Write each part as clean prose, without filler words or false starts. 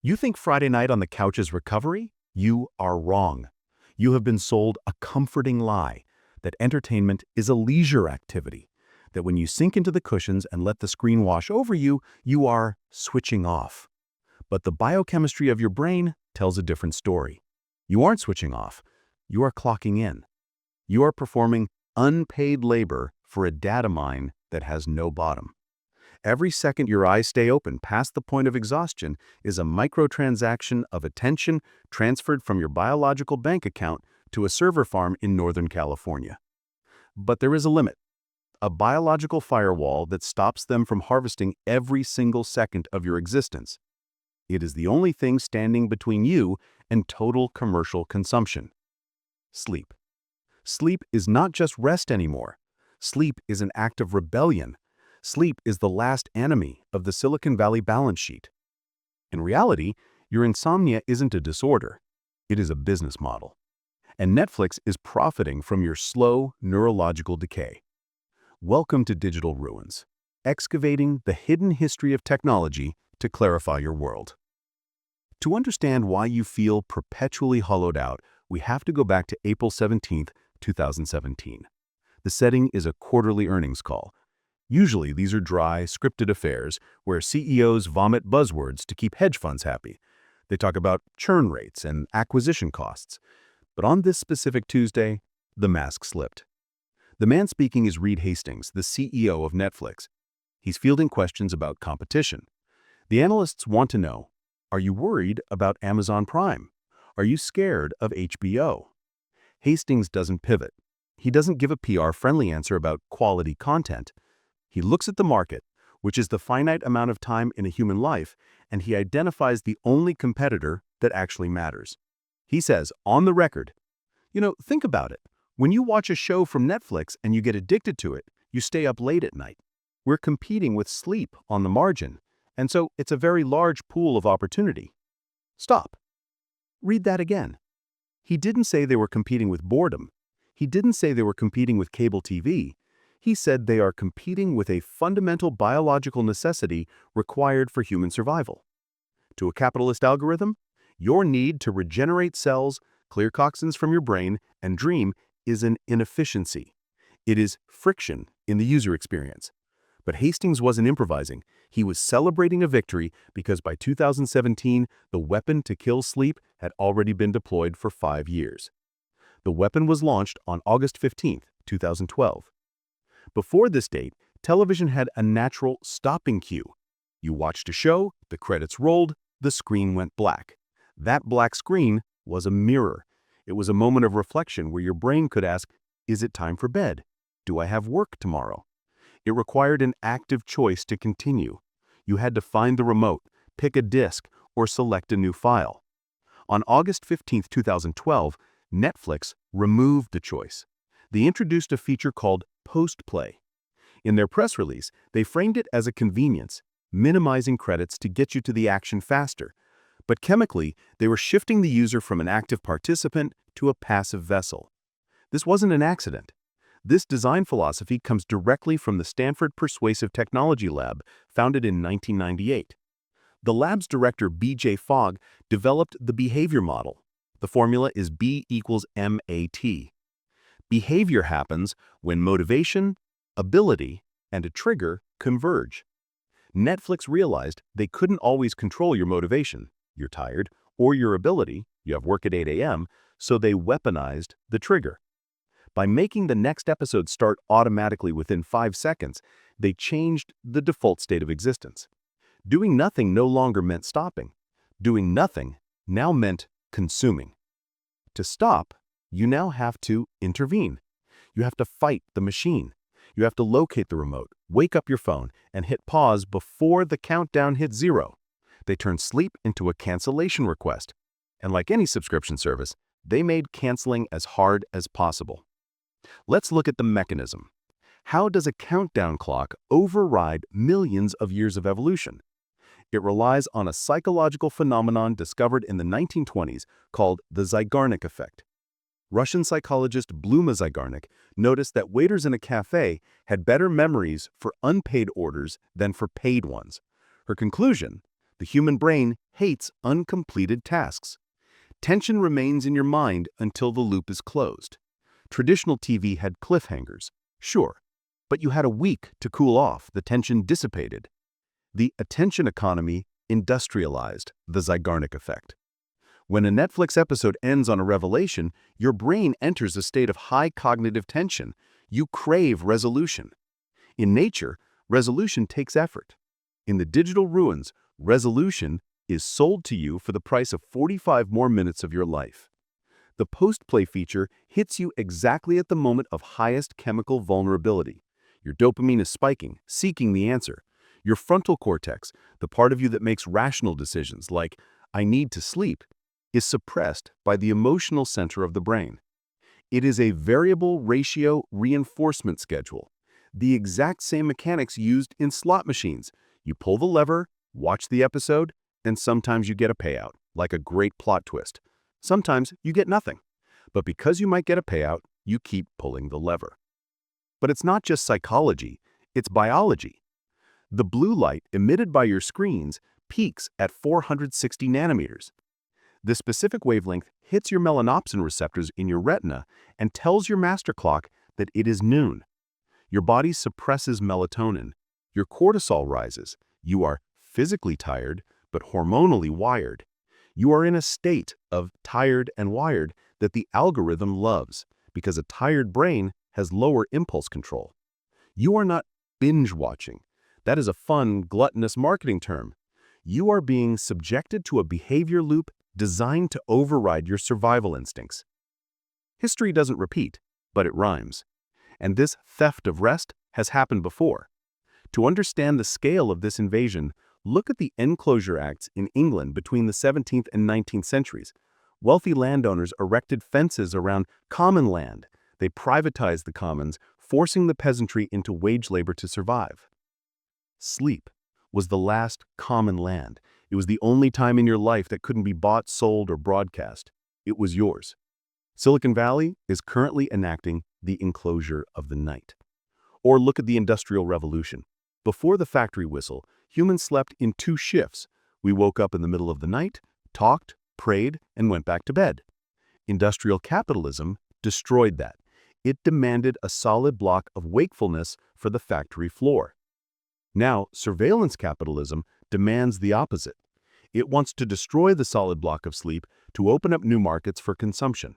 You think Friday night on the couch is recovery? You are wrong. You have been sold a comforting lie that entertainment is a leisure activity, that when you sink into the cushions and let the screen wash over you, you are switching off. But the biochemistry of your brain tells a different story. You aren't switching off. You are clocking in. You are performing unpaid labor for a data mine that has no bottom. Every second your eyes stay open past the point of exhaustion is a microtransaction of attention transferred from your biological bank account to a server farm in Northern California. But there is a limit, a biological firewall that stops them from harvesting every single second of your existence. It is the only thing standing between you and total commercial consumption. Sleep. Sleep is not just rest anymore. Sleep is an act of rebellion. Sleep is the last enemy of the Silicon Valley balance sheet. In reality, your insomnia isn't a disorder. It is a business model. And Netflix is profiting from your slow neurological decay. Welcome to Digital Ruins, excavating the hidden history of technology to clarify your world. To understand why you feel perpetually hollowed out, we have to go back to April 17, 2017. The setting is a quarterly earnings call. Usually, these are dry, scripted affairs where CEOs vomit buzzwords to keep hedge funds happy. They talk about churn rates and acquisition costs. But on this specific Tuesday, the mask slipped. The man speaking is Reed Hastings, the CEO of Netflix. He's fielding questions about competition. The analysts want to know, are you worried about Amazon Prime? Are you scared of HBO? Hastings doesn't pivot. He doesn't give a PR-friendly answer about quality content. He looks at the market, which is the finite amount of time in a human life, and he identifies the only competitor that actually matters. He says, on the record, think about it. When you watch a show from Netflix and you get addicted to it, you stay up late at night. We're competing with sleep on the margin, and so it's a very large pool of opportunity. Stop. Read that again. He didn't say they were competing with boredom. He didn't say they were competing with cable TV. He said they are competing with a fundamental biological necessity required for human survival. To a capitalist algorithm, your need to regenerate cells, clear toxins from your brain, and dream is an inefficiency. It is friction in the user experience. But Hastings wasn't improvising. He was celebrating a victory because by 2017, the weapon to kill sleep had already been deployed for 5 years. The weapon was launched on August 15, 2012. Before this date, television had a natural stopping cue. You watched a show, the credits rolled, the screen went black. That black screen was a mirror. It was a moment of reflection where your brain could ask, is it time for bed? Do I have work tomorrow? It required an active choice to continue. You had to find the remote, pick a disk, or select a new file. On August 15, 2012, Netflix removed the choice. They introduced a feature called post-play. In their press release, they framed it as a convenience, minimizing credits to get you to the action faster. But chemically, they were shifting the user from an active participant to a passive vessel. This wasn't an accident. This design philosophy comes directly from the Stanford Persuasive Technology Lab, founded in 1998. The lab's director, B.J. Fogg, developed the behavior model. The formula is B equals MAT. Behavior happens when motivation, ability, and a trigger converge. Netflix realized they couldn't always control your motivation, you're tired, or your ability, you have work at 8 a.m., so they weaponized the trigger. By making the next episode start automatically within 5 seconds, they changed the default state of existence. Doing nothing no longer meant stopping. Doing nothing now meant consuming. To stop, you now have to intervene. You have to fight the machine. You have to locate the remote, wake up your phone, and hit pause before the countdown hits 0. They turned sleep into a cancellation request. And like any subscription service, they made canceling as hard as possible. Let's look at the mechanism. How does a countdown clock override millions of years of evolution? It relies on a psychological phenomenon discovered in the 1920s called the Zeigarnik effect. Russian psychologist Bluma Zeigarnik noticed that waiters in a cafe had better memories for unpaid orders than for paid ones. Her conclusion? The human brain hates uncompleted tasks. Tension remains in your mind until the loop is closed. Traditional TV had cliffhangers, sure, but you had a week to cool off, the tension dissipated. The attention economy industrialized the Zeigarnik effect. When a Netflix episode ends on a revelation, your brain enters a state of high cognitive tension. You crave resolution. In nature, resolution takes effort. In the digital ruins, resolution is sold to you for the price of 45 more minutes of your life. The post-play feature hits you exactly at the moment of highest chemical vulnerability. Your dopamine is spiking, seeking the answer. Your frontal cortex, the part of you that makes rational decisions like, I need to sleep, is suppressed by the emotional center of the brain. It is a variable ratio reinforcement schedule, the exact same mechanics used in slot machines. You pull the lever, watch the episode, and sometimes you get a payout, like a great plot twist. Sometimes you get nothing. But because you might get a payout, you keep pulling the lever. But it's not just psychology, it's biology. The blue light emitted by your screens peaks at 460 nanometers. This specific wavelength hits your melanopsin receptors in your retina and tells your master clock that it is noon. Your body suppresses melatonin. Your cortisol rises. You are physically tired, but hormonally wired. You are in a state of tired and wired that the algorithm loves because a tired brain has lower impulse control. You are not binge-watching. That is a fun, gluttonous marketing term. You are being subjected to a behavior loop designed to override your survival instincts. History doesn't repeat, but it rhymes. And this theft of rest has happened before. To understand the scale of this invasion, look at the Enclosure Acts in England between the 17th and 19th centuries. Wealthy landowners erected fences around common land. They privatized the commons, forcing the peasantry into wage labor to survive. Sleep was the last common land. It was the only time in your life that couldn't be bought, sold, or broadcast. It was yours. Silicon Valley is currently enacting the enclosure of the night. Or look at the Industrial Revolution. Before the factory whistle, humans slept in 2 shifts. We woke up in the middle of the night, talked, prayed, and went back to bed. Industrial capitalism destroyed that. It demanded a solid block of wakefulness for the factory floor. Now, surveillance capitalism demands the opposite. It wants to destroy the solid block of sleep to open up new markets for consumption.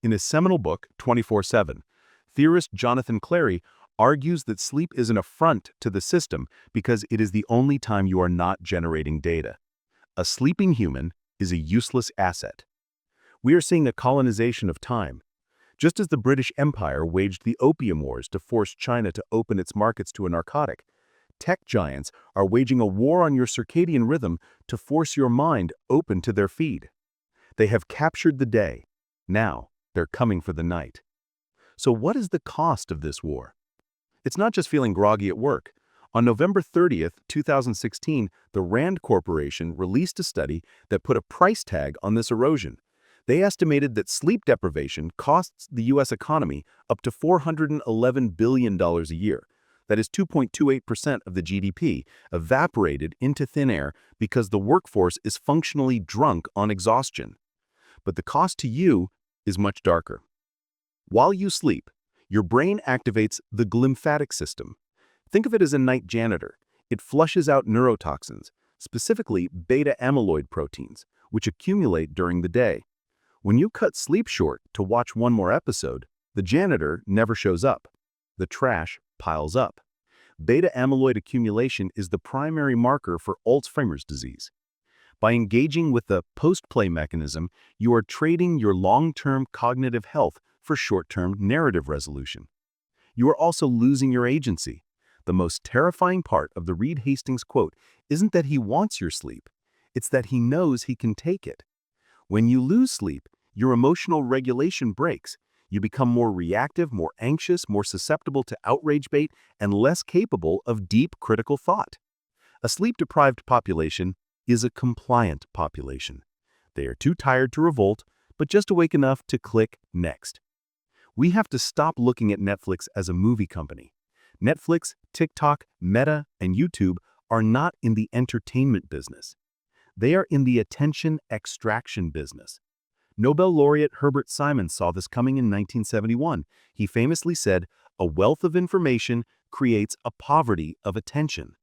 In his seminal book, 24/7, theorist Jonathan Clary argues that sleep is an affront to the system because it is the only time you are not generating data. A sleeping human is a useless asset. We are seeing a colonization of time. Just as the British Empire waged the Opium Wars to force China to open its markets to a narcotic, tech giants are waging a war on your circadian rhythm to force your mind open to their feed. They have captured the day. Now, they're coming for the night. So what is the cost of this war? It's not just feeling groggy at work. On November 30th, 2016, the Rand Corporation released a study that put a price tag on this erosion. They estimated that sleep deprivation costs the U.S. economy up to $411 billion a year. That is 2.28% of the GDP evaporated into thin air because the workforce is functionally drunk on exhaustion. But the cost to you is much darker. While you sleep, your brain activates the glymphatic system. Think of it as a night janitor. It flushes out neurotoxins, specifically beta-amyloid proteins, which accumulate during the day. When you cut sleep short to watch one more episode, the janitor never shows up. The trash piles up. Beta-amyloid accumulation is the primary marker for Alzheimer's disease. By engaging with the post-play mechanism, you are trading your long-term cognitive health for short-term narrative resolution. You are also losing your agency. The most terrifying part of the Reed Hastings quote isn't that he wants your sleep, it's that he knows he can take it. When you lose sleep, your emotional regulation breaks. You become more reactive, more anxious, more susceptible to outrage bait, and less capable of deep critical thought. A sleep-deprived population is a compliant population. They are too tired to revolt, but just awake enough to click next. We have to stop looking at Netflix as a movie company. Netflix, TikTok, Meta, and YouTube are not in the entertainment business. They are in the attention extraction business. Nobel laureate Herbert Simon saw this coming in 1971. He famously said, "A wealth of information creates a poverty of attention."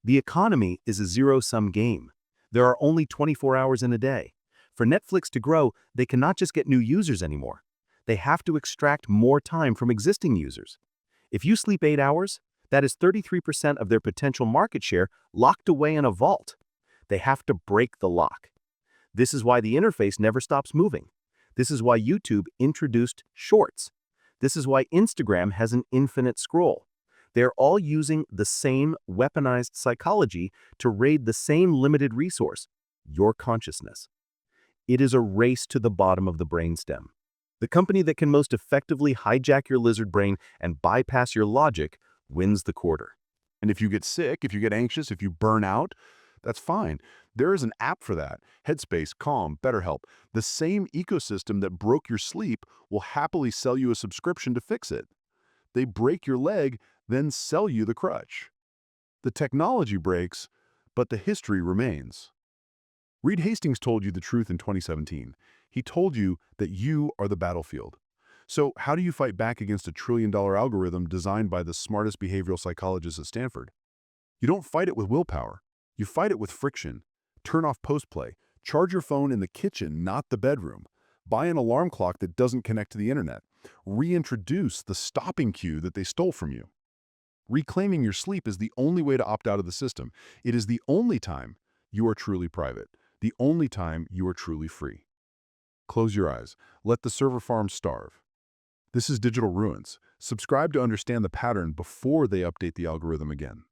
The economy is a zero-sum game. There are only 24 hours in a day. For Netflix to grow, they cannot just get new users anymore. They have to extract more time from existing users. If you sleep 8 hours, that is 33% of their potential market share locked away in a vault. They have to break the lock. This is why the interface never stops moving. This is why YouTube introduced Shorts. This is why Instagram has an infinite scroll. They're all using the same weaponized psychology to raid the same limited resource, your consciousness. It is a race to the bottom of the brainstem. The company that can most effectively hijack your lizard brain and bypass your logic wins the quarter. And if you get sick, if you get anxious, if you burn out, that's fine. There is an app for that. Headspace, Calm, BetterHelp. The same ecosystem that broke your sleep will happily sell you a subscription to fix it. They break your leg, then sell you the crutch. The technology breaks, but the history remains. Reed Hastings told you the truth in 2017. He told you that you are the battlefield. So how do you fight back against a trillion-dollar algorithm designed by the smartest behavioral psychologists at Stanford? You don't fight it with willpower. You fight it with friction. Turn off post-play. Charge your phone in the kitchen, not the bedroom. Buy an alarm clock that doesn't connect to the internet. Reintroduce the stopping cue that they stole from you. Reclaiming your sleep is the only way to opt out of the system. It is the only time you are truly private. The only time you are truly free. Close your eyes. Let the server farms starve. This is Digital Ruins. Subscribe to understand the pattern before they update the algorithm again.